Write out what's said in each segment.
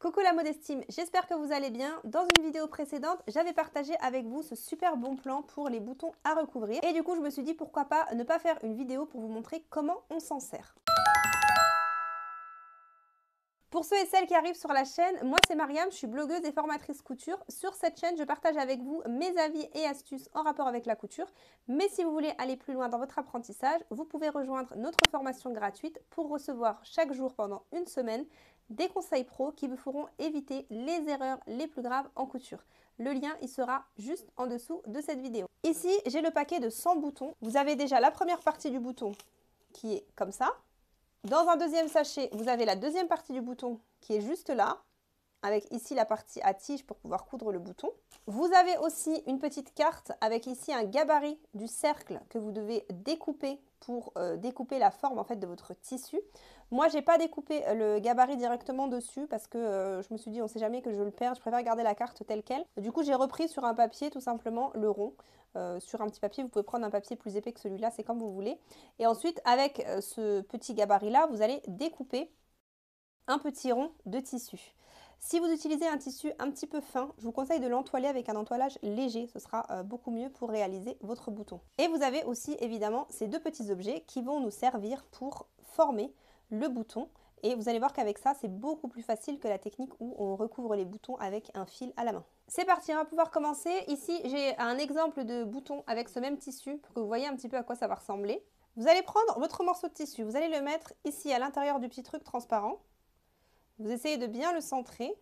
Coucou la Modestime, j'espère que vous allez bien. Dans une vidéo précédente, j'avais partagé avec vous ce super bon plan pour les boutons à recouvrir. Et du coup, je me suis dit pourquoi pas ne pas faire une vidéo pour vous montrer comment on s'en sert. Pour ceux et celles qui arrivent sur la chaîne, moi c'est Mariam, je suis blogueuse et formatrice couture. Sur cette chaîne, je partage avec vous mes avis et astuces en rapport avec la couture. Mais si vous voulez aller plus loin dans votre apprentissage, vous pouvez rejoindre notre formation gratuite pour recevoir chaque jour pendant une semaine des conseils pro qui vous feront éviter les erreurs les plus graves en couture. Le lien, il sera juste en dessous de cette vidéo. Ici, j'ai le paquet de 100 boutons. Vous avez déjà la première partie du bouton qui est comme ça. Dans un deuxième sachet, vous avez la deuxième partie du bouton qui est juste là, avec ici la partie à tige pour pouvoir coudre le bouton. Vous avez aussi une petite carte avec ici un gabarit du cercle que vous devez découper pour découper la forme en fait de votre tissu. Moi, j'ai pas découpé le gabarit directement dessus parce que je me suis dit on sait jamais que je le perds, je préfère garder la carte telle quelle. Du coup, j'ai repris sur un papier tout simplement le rond. Sur un petit papier, vous pouvez prendre un papier plus épais que celui-là, c'est comme vous voulez. Et ensuite, avec ce petit gabarit-là, vous allez découper un petit rond de tissu. Si vous utilisez un tissu un petit peu fin, je vous conseille de l'entoiler avec un entoilage léger. Ce sera beaucoup mieux pour réaliser votre bouton. Et vous avez aussi évidemment ces deux petits objets qui vont nous servir pour former le bouton. Et vous allez voir qu'avec ça, c'est beaucoup plus facile que la technique où on recouvre les boutons avec un fil à la main. C'est parti, on va pouvoir commencer. Ici, j'ai un exemple de bouton avec ce même tissu pour que vous voyez un petit peu à quoi ça va ressembler. Vous allez prendre votre morceau de tissu, vous allez le mettre ici à l'intérieur du petit truc transparent. Vous essayez de bien le centrer.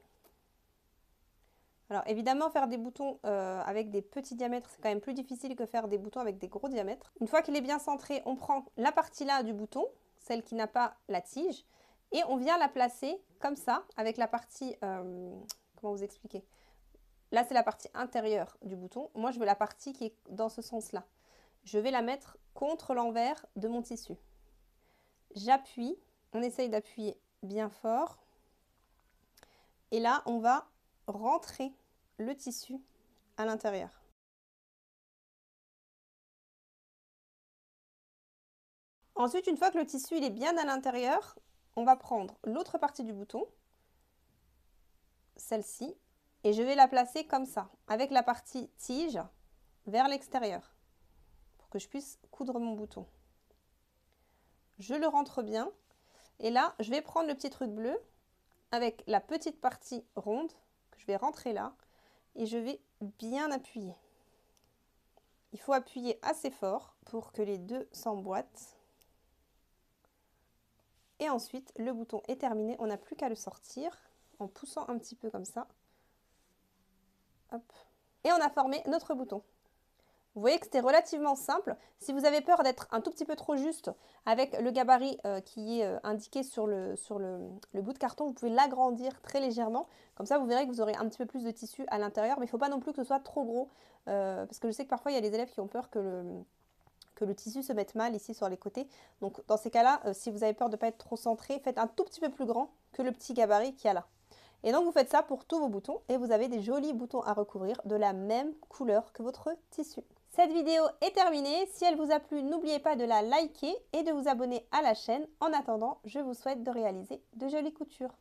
Alors évidemment, faire des boutons avec des petits diamètres, c'est quand même plus difficile que faire des boutons avec des gros diamètres. Une fois qu'il est bien centré, on prend la partie là du bouton, celle qui n'a pas la tige, et on vient la placer comme ça, avec la partie, comment vous expliquer? Là, c'est la partie intérieure du bouton. Moi, je veux la partie qui est dans ce sens-là. Je vais la mettre contre l'envers de mon tissu. J'appuie, on essaye d'appuyer bien fort. Et là, on va rentrer le tissu à l'intérieur. Ensuite, une fois que le tissu il est bien à l'intérieur, on va prendre l'autre partie du bouton, celle-ci, et je vais la placer comme ça, avec la partie tige vers l'extérieur, pour que je puisse coudre mon bouton. Je le rentre bien, et là, je vais prendre le petit truc bleu, avec la petite partie ronde, que je vais rentrer là, et je vais bien appuyer. Il faut appuyer assez fort pour que les deux s'emboîtent. Et ensuite, le bouton est terminé, on n'a plus qu'à le sortir en poussant un petit peu comme ça. Hop. Et on a formé notre bouton. Vous voyez que c'était relativement simple. Si vous avez peur d'être un tout petit peu trop juste avec le gabarit qui est indiqué sur le bout de carton, vous pouvez l'agrandir très légèrement. Comme ça, vous verrez que vous aurez un petit peu plus de tissu à l'intérieur. Mais il ne faut pas non plus que ce soit trop gros. Parce que je sais que parfois, il y a des élèves qui ont peur que le tissu se mette mal ici sur les côtés. Donc dans ces cas-là, si vous avez peur de ne pas être trop centré, faites un tout petit peu plus grand que le petit gabarit qu'il y a là. Et donc vous faites ça pour tous vos boutons et vous avez des jolis boutons à recouvrir de la même couleur que votre tissu. Cette vidéo est terminée. Si elle vous a plu, n'oubliez pas de la liker et de vous abonner à la chaîne. En attendant, je vous souhaite de réaliser de jolies coutures.